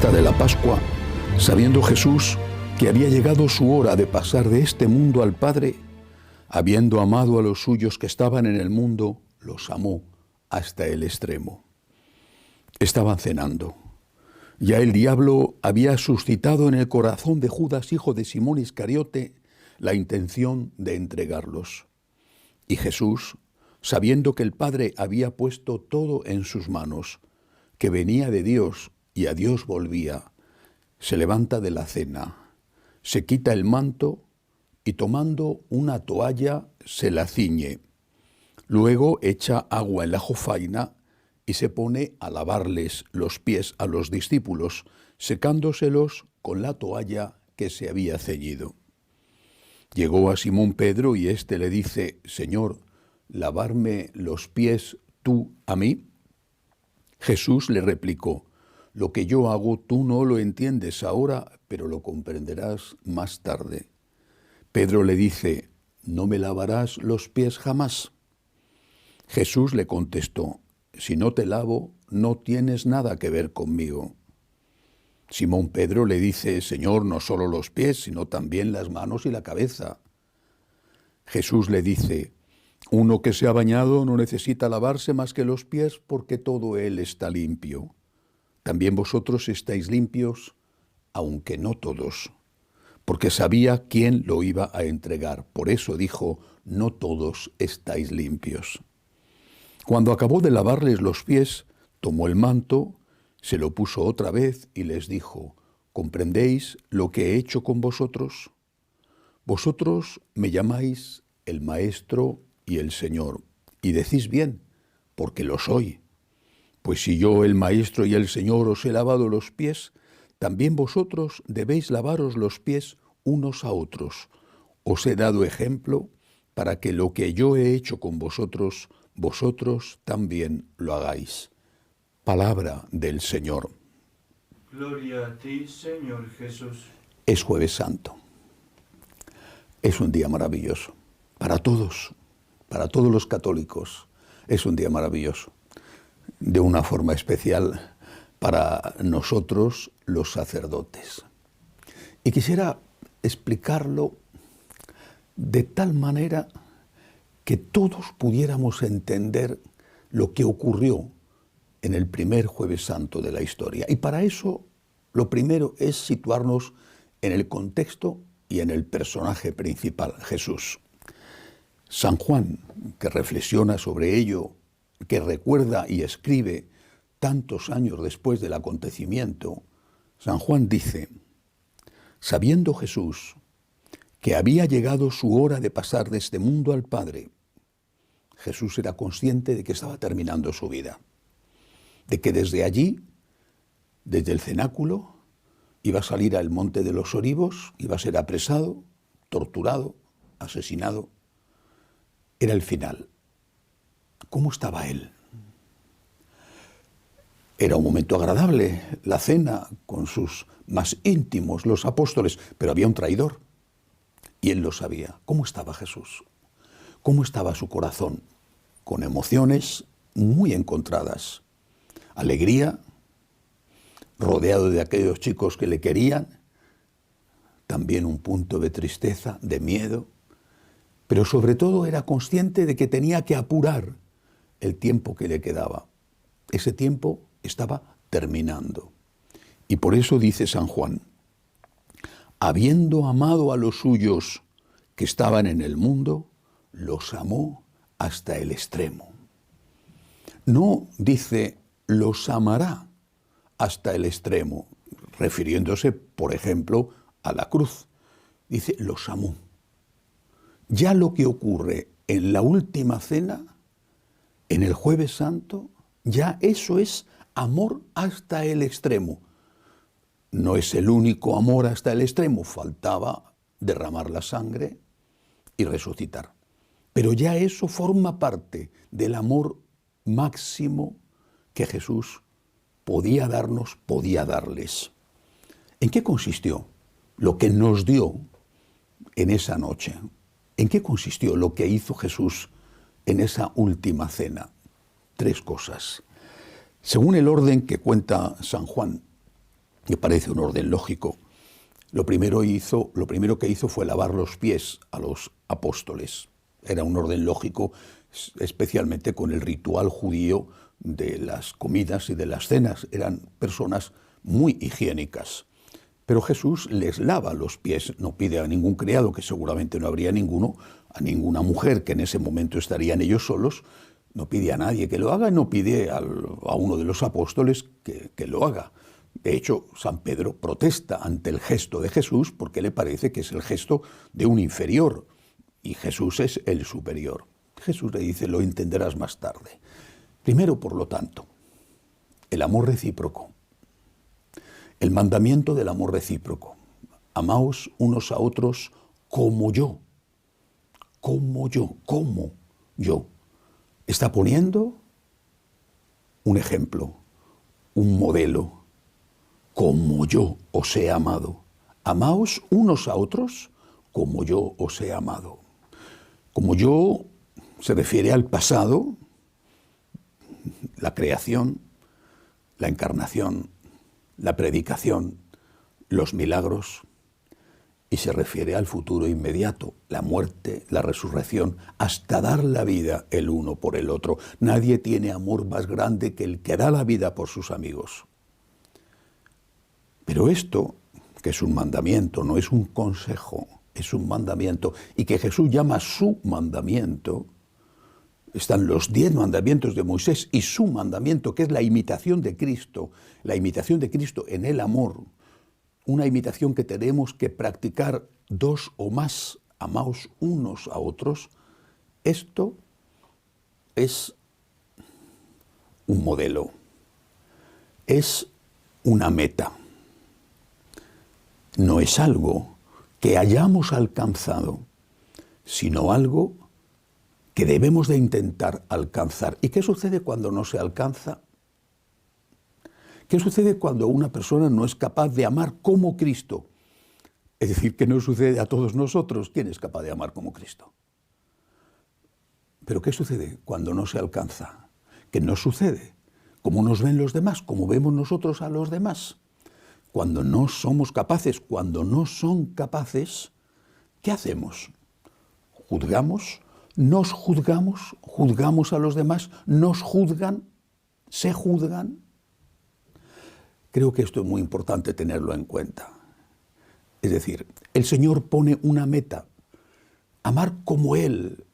fiesta de la Pascua, sabiendo Jesús que había llegado su hora de pasar de este mundo al Padre, habiendo amado a los suyos que estaban en el mundo, los amó hasta el extremo. Estaban cenando. Ya el diablo había suscitado en el corazón de Judas, hijo de Simón Iscariote, la intención de entregarlos. Y Jesús, sabiendo que el Padre había puesto todo en sus manos, que venía de Dios y a Dios volvía, se levanta de la cena, se quita el manto y tomando una toalla se la ciñe. Luego echa agua en la jofaina y se pone a lavarles los pies a los discípulos, secándoselos con la toalla que se había ceñido. Llegó a Simón Pedro y éste le dice: Señor, ¿lavarme los pies tú a mí? Jesús le replicó: lo que yo hago tú no lo entiendes ahora, pero lo comprenderás más tarde. Pedro le dice: ¿no me lavarás los pies jamás? Jesús le contestó: si no te lavo, no tienes nada que ver conmigo. Simón Pedro le dice: Señor, no solo los pies, sino también las manos y la cabeza. Jesús le dice: uno que se ha bañado no necesita lavarse más que los pies, porque todo él está limpio. También vosotros estáis limpios, aunque no todos, porque sabía quién lo iba a entregar. Por eso dijo: no todos estáis limpios. Cuando acabó de lavarles los pies, tomó el manto, se lo puso otra vez y les dijo: ¿comprendéis lo que he hecho con vosotros? Vosotros me llamáis el Maestro y el Señor, y decís bien, porque lo soy. Pues si yo, el Maestro y el Señor, os he lavado los pies, también vosotros debéis lavaros los pies unos a otros. Os he dado ejemplo para que lo que yo he hecho con vosotros, vosotros también lo hagáis. Palabra del Señor. Gloria a ti, Señor Jesús. Es Jueves Santo. Es un día maravilloso. Para todos los católicos, es un día maravilloso. De una forma especial para nosotros, los sacerdotes. Y quisiera explicarlo de tal manera que todos pudiéramos entender lo que ocurrió en el primer Jueves Santo de la historia. Y para eso, lo primero es situarnos en el contexto y en el personaje principal, Jesús. San Juan, que reflexiona sobre ello, que recuerda y escribe tantos años después del acontecimiento, San Juan dice: sabiendo Jesús que había llegado su hora de pasar de este mundo al Padre, Jesús era consciente de que estaba terminando su vida, de que desde allí, desde el cenáculo, iba a salir al Monte de los Olivos, iba a ser apresado, torturado, asesinado. Era el final. ¿Cómo estaba él? Era un momento agradable, la cena con sus más íntimos, los apóstoles, pero había un traidor y él lo sabía. ¿Cómo estaba Jesús? ¿Cómo estaba su corazón? Con emociones muy encontradas. Alegría, rodeado de aquellos chicos que le querían, también un punto de tristeza, de miedo, pero sobre todo era consciente de que tenía que apurar el tiempo que le quedaba. Ese tiempo estaba terminando. Y por eso dice San Juan: habiendo amado a los suyos que estaban en el mundo, los amó hasta el extremo. No dice los amará hasta el extremo, refiriéndose, por ejemplo, a la cruz. Dice los amó. Ya lo que ocurre en la última cena, en el Jueves Santo, ya eso es amor hasta el extremo. No es el único amor hasta el extremo, faltaba derramar la sangre y resucitar. Pero ya eso forma parte del amor máximo que Jesús podía darnos, podía darles. ¿En qué consistió lo que nos dio en esa noche? ¿En qué consistió lo que hizo Jesús en esa última cena? 3 cosas. Según el orden que cuenta San Juan, Me parece un orden lógico. Lo primero que hizo fue lavar los pies a los apóstoles. Era un orden lógico, especialmente con el ritual judío de las comidas y de las cenas. Eran personas muy higiénicas. Pero Jesús les lava los pies, no pide a ningún criado, que seguramente no habría ninguno, a ninguna mujer, que en ese momento estarían ellos solos, no pide a nadie que lo haga, no pide a uno de los apóstoles que lo haga. De hecho, San Pedro protesta ante el gesto de Jesús porque le parece que es el gesto de un inferior y Jesús es el superior. Jesús le dice, lo entenderás más tarde. Primero, por lo tanto, el amor recíproco, el mandamiento del amor recíproco. Amaos unos a otros como yo. Está poniendo un ejemplo, un modelo. Como yo os he amado. Amaos unos a otros como yo os he amado. Como yo se refiere al pasado, la creación, la encarnación, la predicación, los milagros, y se refiere al futuro inmediato, la muerte, la resurrección, hasta dar la vida el uno por el otro. Nadie tiene amor más grande que el que da la vida por sus amigos. Pero esto, que es un mandamiento, no es un consejo, es un mandamiento, y que Jesús llama su mandamiento, están los 10 mandamientos de Moisés y su mandamiento, que es la imitación de Cristo en el amor, una imitación que tenemos que practicar 2 o más, amaos unos a otros. Esto es un modelo, es una meta. No es algo que hayamos alcanzado, sino algo que debemos de intentar alcanzar. ¿Y qué sucede cuando no se alcanza? ¿Qué sucede cuando una persona no es capaz de amar como Cristo? Es decir, que no sucede a todos nosotros. ¿Quién es capaz de amar como Cristo? ¿Pero qué sucede cuando no se alcanza? ¿Qué no sucede? ¿Cómo nos ven los demás? ¿Cómo vemos nosotros a los demás? Cuando no somos capaces, cuando no son capaces, ¿qué hacemos? ¿Juzgamos? ¿Nos juzgamos? ¿Juzgamos a los demás? ¿Nos juzgan? ¿Se juzgan? Creo que esto es muy importante tenerlo en cuenta. Es decir, el Señor pone una meta, amar como Él.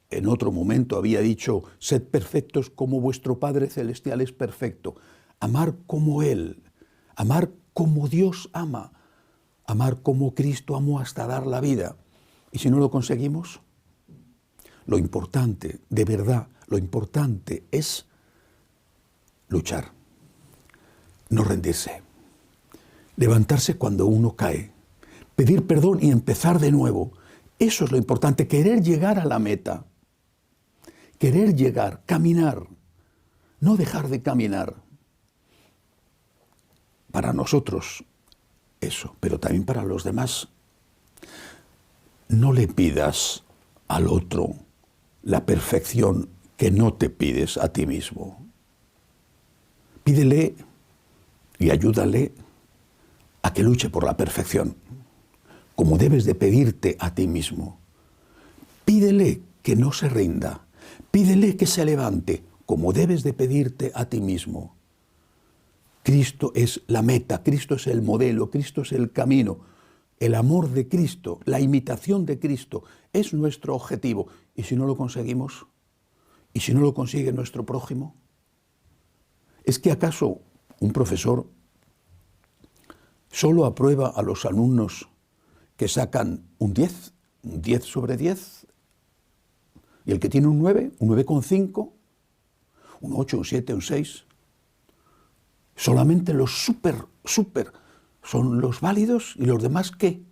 En otro momento había dicho, sed perfectos como vuestro Padre Celestial es perfecto. Amar como Él, amar como Dios ama, amar como Cristo amó hasta dar la vida. Y si no lo conseguimos, lo importante, de verdad, lo importante es luchar, no rendirse, levantarse cuando uno cae, pedir perdón y empezar de nuevo. Eso es lo importante, querer llegar a la meta, querer llegar, caminar, no dejar de caminar. Para nosotros, eso, pero también para los demás. No le pidas al otro la perfección que no te pides a ti mismo. Pídele y ayúdale a que luche por la perfección, como debes de pedirte a ti mismo. Pídele que no se rinda, pídele que se levante, como debes de pedirte a ti mismo. Cristo es la meta, Cristo es el modelo, Cristo es el camino. El amor de Cristo, la imitación de Cristo es nuestro objetivo. ¿Y si no lo conseguimos? ¿Y si no lo consigue nuestro prójimo? ¿Es que acaso un profesor solo aprueba a los alumnos que sacan un 10 sobre 10? ¿Y el que tiene un 9, un 9,5, un 8, un 7, un 6? Solamente los súper son los válidos, y los demás, ¿qué?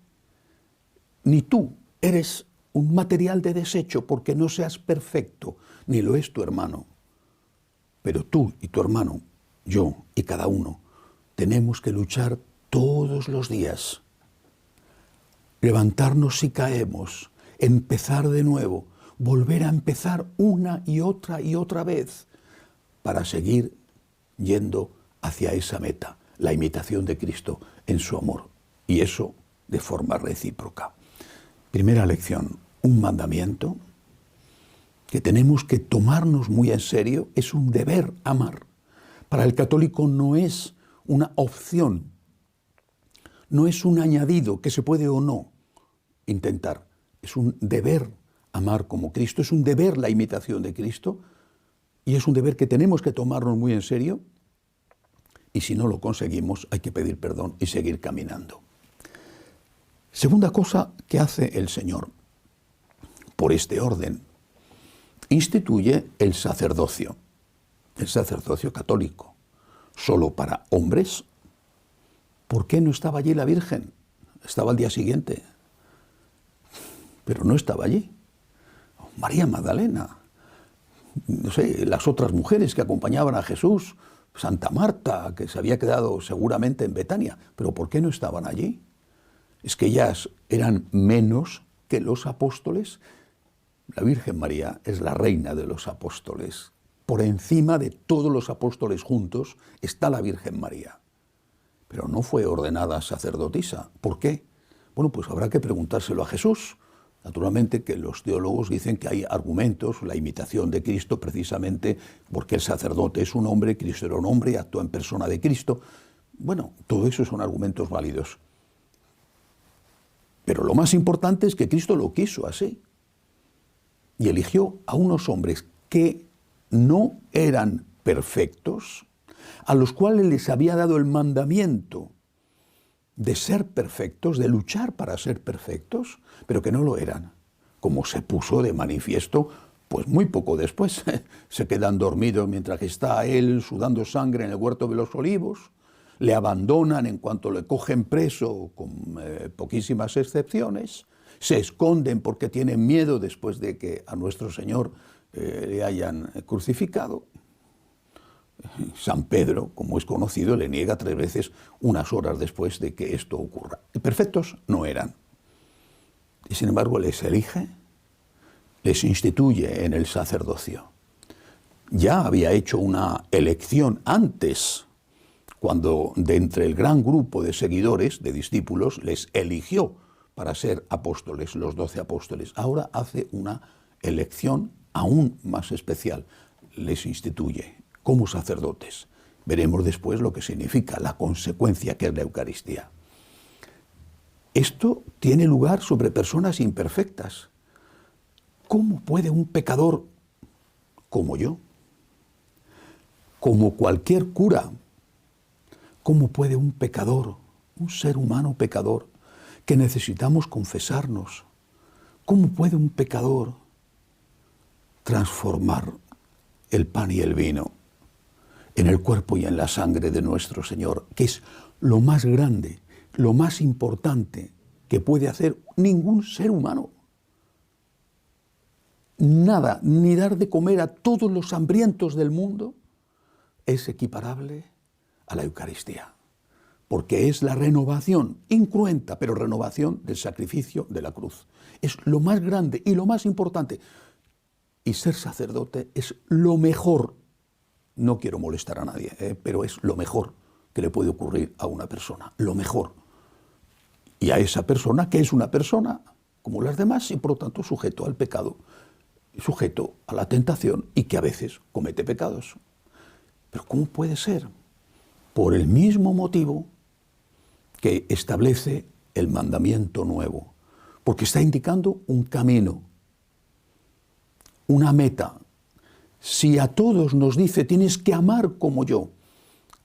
Ni tú eres un material de desecho porque no seas perfecto, ni lo es tu hermano. Pero tú y tu hermano, yo y cada uno, tenemos que luchar todos los días. Levantarnos si caemos, empezar de nuevo, volver a empezar una y otra vez para seguir yendo hacia esa meta, la imitación de Cristo en su amor, y eso de forma recíproca. Primera lección, un mandamiento que tenemos que tomarnos muy en serio, es un deber amar. Para el católico no es una opción, no es un añadido que se puede o no intentar, es un deber amar como Cristo, es un deber la imitación de Cristo, y es un deber que tenemos que tomarnos muy en serio, y si no lo conseguimos hay que pedir perdón y seguir caminando. Segunda cosa que hace el Señor, por este orden, instituye el sacerdocio católico, solo para hombres. ¿Por qué no estaba allí la Virgen? Estaba al día siguiente, pero no estaba allí. María Magdalena, no sé, las otras mujeres que acompañaban a Jesús, Santa Marta, que se había quedado seguramente en Betania, pero ¿por qué no estaban allí? ¿Es que ellas eran menos que los apóstoles? La Virgen María es la reina de los apóstoles. Por encima de todos los apóstoles juntos está la Virgen María. Pero no fue ordenada sacerdotisa. ¿Por qué? Bueno, pues habrá que preguntárselo a Jesús. Naturalmente que los teólogos dicen que hay argumentos, la imitación de Cristo precisamente porque el sacerdote es un hombre, Cristo era un hombre y actúa en persona de Cristo. Bueno, todo eso son argumentos válidos. Pero lo más importante es que Cristo lo quiso así. Y eligió a unos hombres que no eran perfectos, a los cuales les había dado el mandamiento de ser perfectos, de luchar para ser perfectos, pero que no lo eran, como se puso de manifiesto, pues muy poco después. Se quedan dormidos mientras está él sudando sangre en el huerto de los olivos, le abandonan en cuanto le cogen preso, con poquísimas excepciones, se esconden porque tienen miedo después de que a nuestro Señor le hayan crucificado. San Pedro, como es conocido, le niega 3 veces unas horas después de que esto ocurra. Y perfectos no eran. Y sin embargo les elige, les instituye en el sacerdocio. Ya había hecho una elección antes, cuando de entre el gran grupo de seguidores, de discípulos, les eligió para ser apóstoles, los 12 apóstoles. Ahora hace una elección aún más especial, les instituye como sacerdotes. Veremos después lo que significa, la consecuencia que es la Eucaristía. Esto tiene lugar sobre personas imperfectas. ¿Cómo puede un pecador como yo, como cualquier cura, cómo puede un pecador, un ser humano pecador, que necesitamos confesarnos, cómo puede un pecador transformar el pan y el vino en el cuerpo y en la sangre de nuestro Señor, que es lo más grande, lo más importante que puede hacer ningún ser humano? Nada, ni dar de comer a todos los hambrientos del mundo, es equiparable a la Eucaristía, porque es la renovación, incruenta, pero renovación del sacrificio de la cruz. Es lo más grande y lo más importante. Y ser sacerdote es lo mejor. No quiero molestar a nadie, pero es lo mejor que le puede ocurrir a una persona, lo mejor. Y a esa persona, que es una persona como las demás y por lo tanto sujeto al pecado, sujeto a la tentación y que a veces comete pecados. Pero ¿cómo puede ser? Por el mismo motivo que establece el mandamiento nuevo, porque está indicando un camino, una meta. Si a todos nos dice, tienes que amar como yo,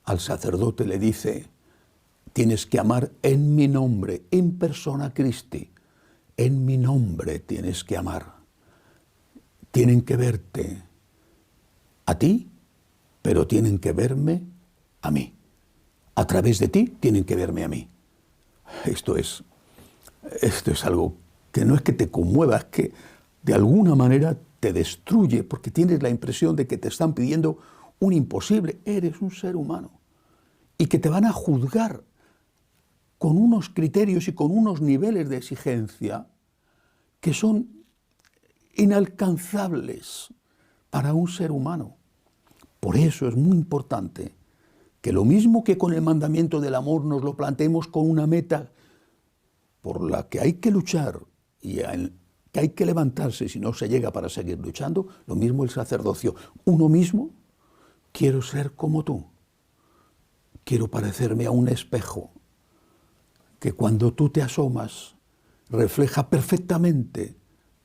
al sacerdote le dice, tienes que amar en mi nombre, en persona Christi, en mi nombre tienes que amar. Tienen que verte a ti, pero tienen que verme a mí. A través de ti tienen que verme a mí. Esto es algo que no es que te conmueva, es que de alguna manera te destruye, porque tienes la impresión de que te están pidiendo un imposible. Eres un ser humano y que te van a juzgar con unos criterios y con unos niveles de exigencia que son inalcanzables para un ser humano. Por eso es muy importante que lo mismo que con el mandamiento del amor nos lo planteemos con una meta por la que hay que luchar y que hay que levantarse si no se llega para seguir luchando, lo mismo el sacerdocio. Uno mismo, quiero ser como tú, quiero parecerme a un espejo que cuando tú te asomas refleja perfectamente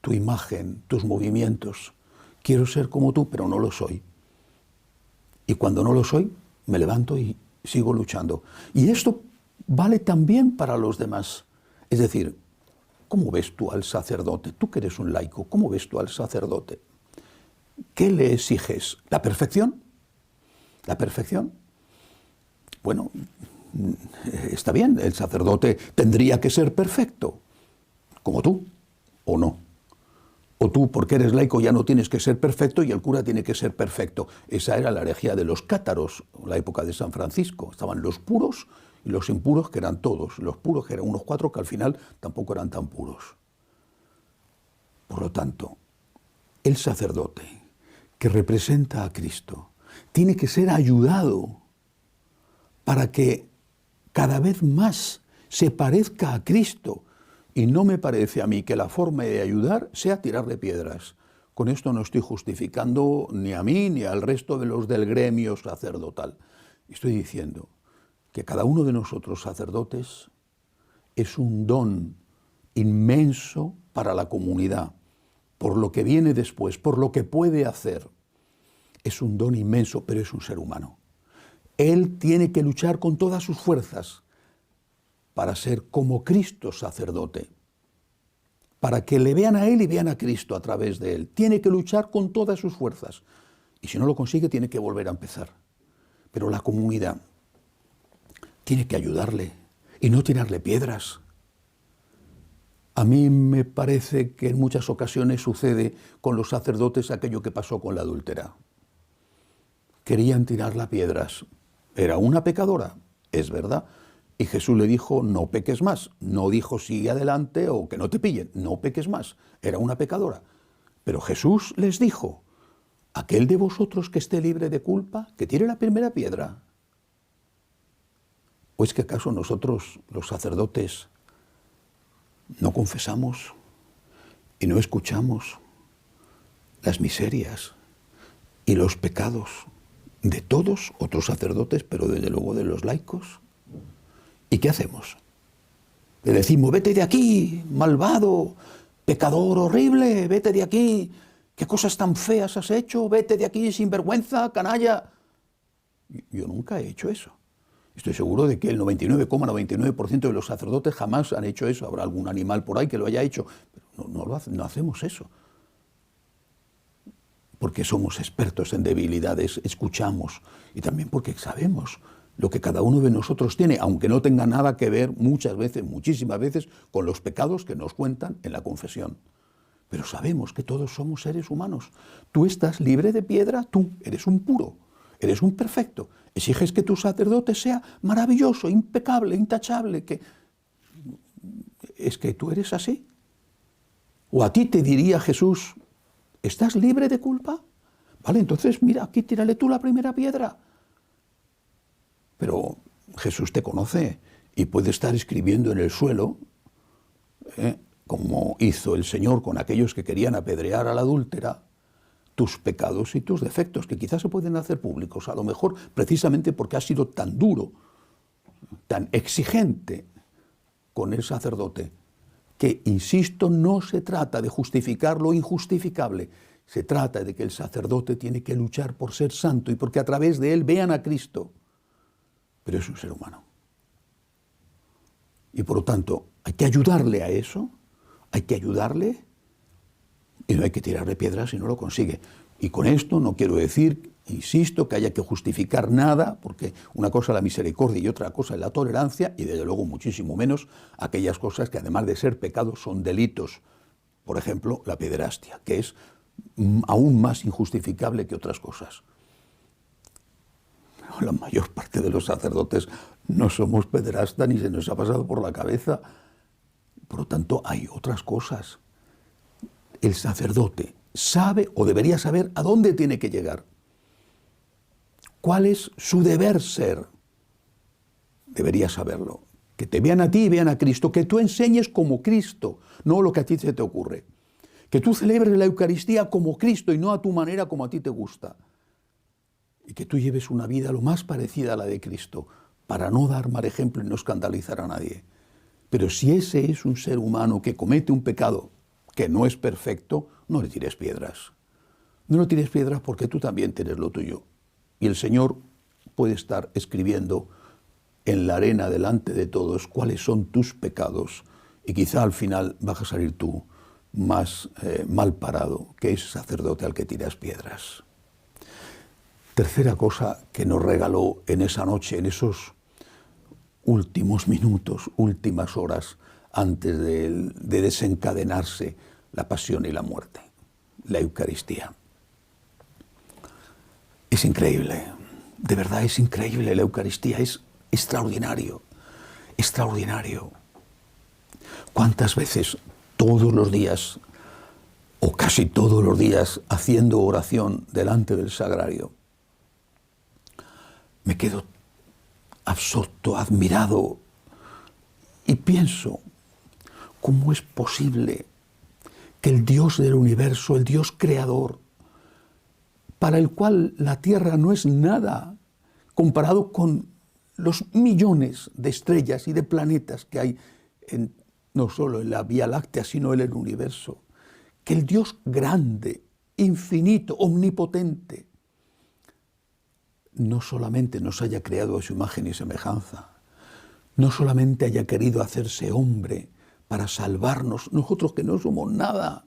tu imagen, tus movimientos. Quiero ser como tú, pero no lo soy. Y cuando no lo soy, me levanto y sigo luchando. Y esto vale también para los demás. Es decir, ¿cómo ves tú al sacerdote? Tú que eres un laico, ¿cómo ves tú al sacerdote? ¿Qué le exiges? ¿La perfección? ¿La perfección? Bueno, está bien, el sacerdote tendría que ser perfecto, como tú, ¿o no? O tú, porque eres laico, ya no tienes que ser perfecto y el cura tiene que ser perfecto. Esa era la herejía de los cátaros, en la época de San Francisco. Estaban los puros y los impuros, que eran todos. Los puros, que eran unos 4, que al final tampoco eran tan puros. Por lo tanto, el sacerdote, que representa a Cristo, tiene que ser ayudado para que cada vez más se parezca a Cristo. Y no me parece a mí que la forma de ayudar sea tirarle piedras. Con esto no estoy justificando ni a mí ni al resto de los del gremio sacerdotal. Estoy diciendo que cada uno de nosotros sacerdotes es un don inmenso para la comunidad, por lo que viene después, por lo que puede hacer. Es un don inmenso, pero es un ser humano. Él tiene que luchar con todas sus fuerzas para ser como Cristo sacerdote, para que le vean a Él y vean a Cristo a través de Él. Tiene que luchar con todas sus fuerzas. Y si no lo consigue, tiene que volver a empezar. Pero la comunidad tiene que ayudarle y no tirarle piedras. A mí me parece que en muchas ocasiones sucede con los sacerdotes aquello que pasó con la adúltera. Querían tirarla piedras. Era una pecadora, es verdad. Y Jesús le dijo, no peques más. No dijo, sigue adelante o que no te pillen. No peques más. Era una pecadora. Pero Jesús les dijo, aquel de vosotros que esté libre de culpa, que tire la primera piedra. ¿O es que acaso nosotros, los sacerdotes, no confesamos y no escuchamos las miserias y los pecados de todos otros sacerdotes, pero desde luego de los laicos? ¿Y qué hacemos? Le decimos, vete de aquí, malvado, pecador horrible, vete de aquí, qué cosas tan feas has hecho, vete de aquí, sinvergüenza, canalla. Yo nunca he hecho eso. Estoy seguro de que el 99,99% de los sacerdotes jamás han hecho eso. Habrá algún animal por ahí que lo haya hecho, pero no hacemos eso. Porque somos expertos en debilidades, escuchamos, y también porque sabemos lo que cada uno de nosotros tiene, aunque no tenga nada que ver muchas veces, muchísimas veces, con los pecados que nos cuentan en la confesión. Pero sabemos que todos somos seres humanos. Tú estás libre de piedra, tú eres un puro, eres un perfecto. Exiges que tu sacerdote sea maravilloso, impecable, intachable, que es que tú eres así. O a ti te diría Jesús, ¿estás libre de culpa? Vale, entonces mira, aquí tírale tú la primera piedra. Pero Jesús te conoce y puede estar escribiendo en el suelo, como hizo el Señor con aquellos que querían apedrear a la adúltera, tus pecados y tus defectos, que quizás se pueden hacer públicos, a lo mejor precisamente porque has sido tan duro, tan exigente con el sacerdote, que, insisto, no se trata de justificar lo injustificable, se trata de que el sacerdote tiene que luchar por ser santo y porque a través de él vean a Cristo. Pero es un ser humano. Y por lo tanto, hay que ayudarle a eso, hay que ayudarle y no hay que tirarle piedras si no lo consigue. Y con esto no quiero decir, insisto, que haya que justificar nada, porque una cosa es la misericordia y otra cosa es la tolerancia, y desde luego muchísimo menos aquellas cosas que además de ser pecados son delitos. Por ejemplo, la pederastia, que es aún más injustificable que otras cosas. La mayor parte de los sacerdotes no somos pederastas ni se nos ha pasado por la cabeza. Por lo tanto, hay otras cosas. El sacerdote sabe o debería saber a dónde tiene que llegar. cuál es su deber ser. Deberías saberlo. Que te vean a ti y vean a Cristo, que tú enseñes como Cristo, no lo que a ti se te ocurre. Que tú celebres la Eucaristía como Cristo y no a tu manera como a ti te gusta. Y que tú lleves una vida lo más parecida a la de Cristo, para no dar mal ejemplo y no escandalizar a nadie. Pero si ese es un ser humano que comete un pecado que no es perfecto, no le tires piedras. No le tires piedras porque tú también tienes lo tuyo. Y el Señor puede estar escribiendo en la arena delante de todos cuáles son tus pecados y quizá al final vas a salir tú más mal parado que ese sacerdote al que tiras piedras. Tercera cosa que nos regaló en esa noche, en esos últimos minutos, últimas horas antes de desencadenarse la pasión y la muerte, la Eucaristía. Es increíble, de verdad es increíble la Eucaristía, es extraordinario, extraordinario. ¿Cuántas veces todos los días, o casi todos los días, haciendo oración delante del sagrario, me quedo absorto, admirado, y pienso, ¿cómo es posible que el Dios del universo, el Dios creador, para el cual la Tierra no es nada, comparado con los millones de estrellas y de planetas que hay no solo en la Vía Láctea, sino en el universo, que el Dios grande, infinito, omnipotente, no solamente nos haya creado a su imagen y semejanza, no solamente haya querido hacerse hombre para salvarnos, nosotros que no somos nada,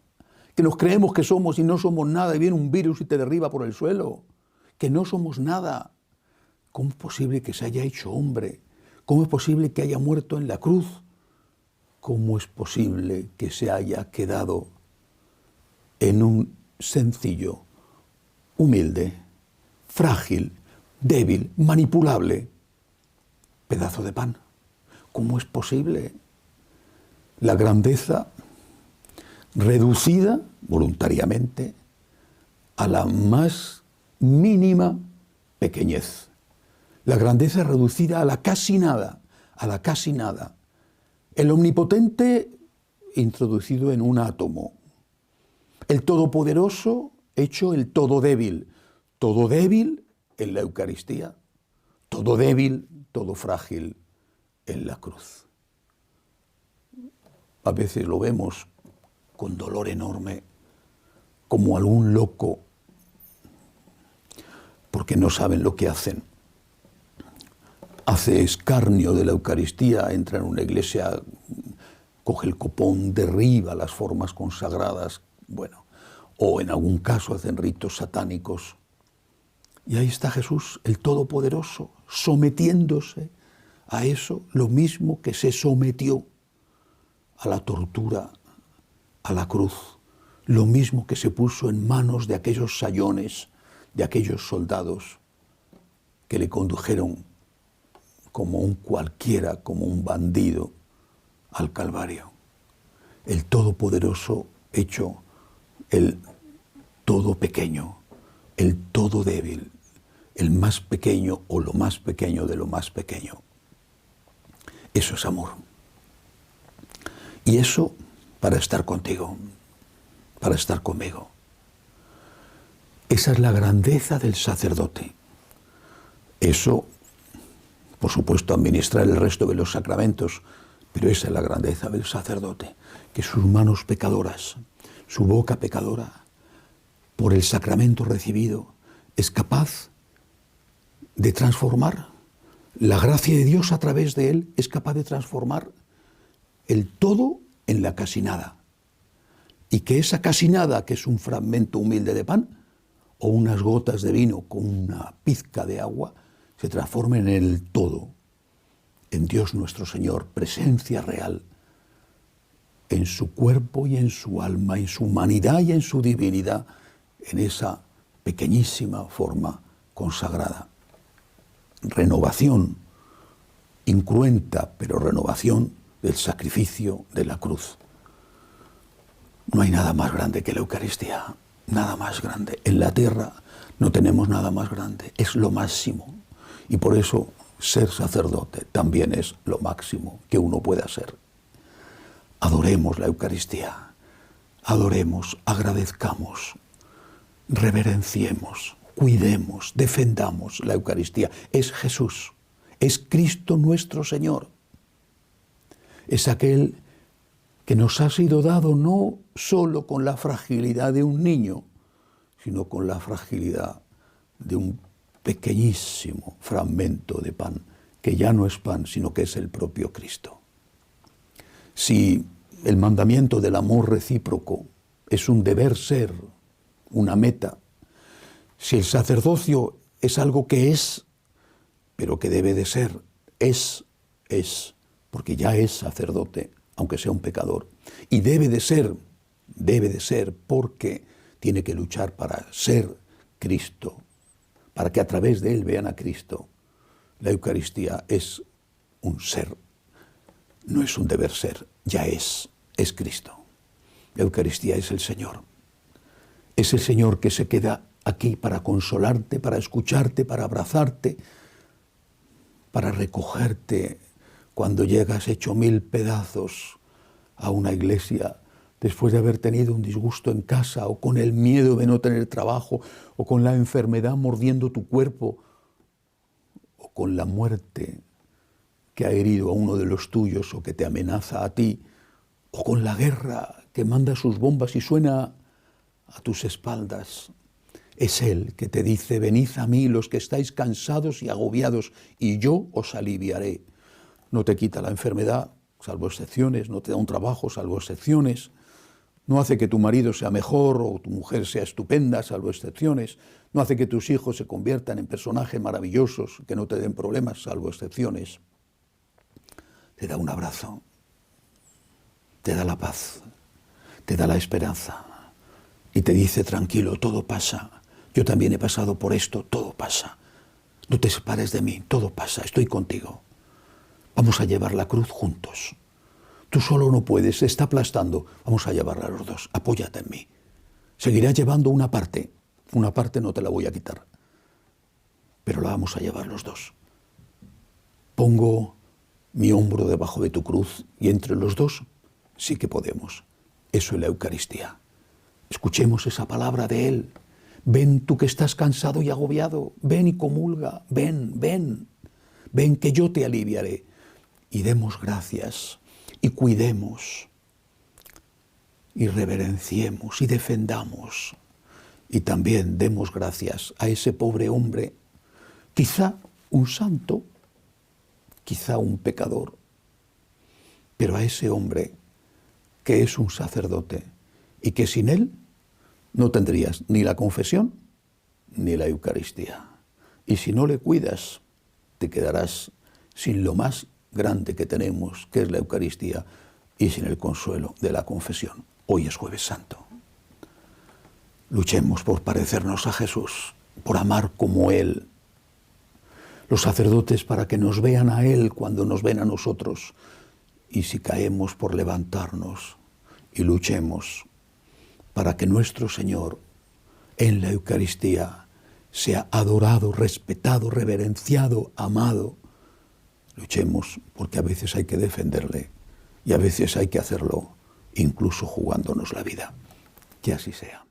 que nos creemos que somos y no somos nada, y viene un virus y te derriba por el suelo, que no somos nada. ¿Cómo es posible que se haya hecho hombre? ¿Cómo es posible que haya muerto en la cruz? ¿Cómo es posible que se haya quedado en un sencillo, humilde, frágil, débil, manipulable pedazo de pan? ¿Cómo es posible? La grandeza reducida voluntariamente a la más mínima pequeñez. La grandeza reducida a la casi nada, a la casi nada. El omnipotente introducido en un átomo. El todopoderoso hecho el todo débil en la Eucaristía, todo débil, todo frágil en la cruz. A veces lo vemos con dolor enorme, como algún loco, porque no saben lo que hacen. Hace escarnio de la Eucaristía, entra en una iglesia, coge el copón, derriba las formas consagradas, bueno, o en algún caso hacen ritos satánicos. Y ahí está Jesús, el Todopoderoso, sometiéndose a eso, lo mismo que se sometió a la tortura, a la cruz, lo mismo que se puso en manos de aquellos sayones, de aquellos soldados que le condujeron como un cualquiera, como un bandido, al Calvario. El Todopoderoso hecho el todo pequeño, el todo débil, el más pequeño o lo más pequeño de lo más pequeño. Eso es amor. Y eso para estar contigo, para estar conmigo. Esa es la grandeza del sacerdote. Eso, por supuesto, administrar el resto de los sacramentos, pero esa es la grandeza del sacerdote, que sus manos pecadoras, su boca pecadora, por el sacramento recibido, es capaz de transformar. La gracia de Dios a través de él es capaz de transformar el todo en la casi nada. Y que esa casi nada, que es un fragmento humilde de pan, o unas gotas de vino con una pizca de agua, se transformen en el todo, en Dios nuestro Señor, presencia real, en su cuerpo y en su alma, en su humanidad y en su divinidad, en esa pequeñísima forma consagrada. Renovación, incruenta, pero renovación del sacrificio de la cruz. No hay nada más grande que la Eucaristía, nada más grande. En la tierra no tenemos nada más grande, es lo máximo. Y por eso ser sacerdote también es lo máximo que uno pueda ser. Adoremos la Eucaristía, adoremos, agradezcamos, reverenciemos, cuidemos, defendamos la Eucaristía. Es Jesús, es Cristo nuestro Señor. Es aquel que nos ha sido dado no solo con la fragilidad de un niño, sino con la fragilidad de un pequeñísimo fragmento de pan, que ya no es pan, sino que es el propio Cristo. Si el mandamiento del amor recíproco es un deber ser, una meta, si el sacerdocio es algo que es, pero que debe de ser, es, porque ya es sacerdote, aunque sea un pecador, y debe de ser porque tiene que luchar para ser Cristo, para que a través de él vean a Cristo. La Eucaristía es un ser, no es un deber ser, ya es Cristo. La Eucaristía es el Señor. Es el Señor que se queda aquí para consolarte, para escucharte, para abrazarte, para recogerte cuando llegas hecho 1000 pedazos a una iglesia después de haber tenido un disgusto en casa, o con el miedo de no tener trabajo, o con la enfermedad mordiendo tu cuerpo, o con la muerte que ha herido a uno de los tuyos o que te amenaza a ti, o con la guerra que manda sus bombas y suena a tus espaldas. Es Él que te dice: venid a mí los que estáis cansados y agobiados, y yo os aliviaré. No te quita la enfermedad, salvo excepciones, no te da un trabajo, salvo excepciones, no hace que tu marido sea mejor o tu mujer sea estupenda, salvo excepciones, no hace que tus hijos se conviertan en personajes maravillosos que no te den problemas, salvo excepciones. Te da un abrazo, te da la paz, te da la esperanza y te dice: tranquilo, todo pasa, yo también he pasado por esto, todo pasa, no te separes de mí, todo pasa, estoy contigo. Vamos a llevar la cruz juntos. Tú solo no puedes, se está aplastando. Vamos a llevarla los dos, apóyate en mí. Seguirás llevando una parte no te la voy a quitar, pero la vamos a llevar los dos. Pongo mi hombro debajo de tu cruz y entre los dos sí que podemos. Eso es la Eucaristía. Escuchemos esa palabra de Él. Ven tú que estás cansado y agobiado, ven y comulga, ven que yo te aliviaré. Y demos gracias, y cuidemos, y reverenciemos, y defendamos. Y también demos gracias a ese pobre hombre, quizá un santo, quizá un pecador, pero a ese hombre que es un sacerdote y que sin él no tendrías ni la confesión ni la Eucaristía. Y si no le cuidas, te quedarás sin lo más grande que tenemos, que es la Eucaristía, y sin el consuelo de la confesión. Hoy es Jueves Santo. Luchemos por parecernos a Jesús, por amar como Él. Los sacerdotes para que nos vean a Él cuando nos ven a nosotros. Y si caemos, por levantarnos, y luchemos para que nuestro Señor en la Eucaristía sea adorado, respetado, reverenciado, amado. Luchemos porque a veces hay que defenderle y a veces hay que hacerlo incluso jugándonos la vida. Que así sea.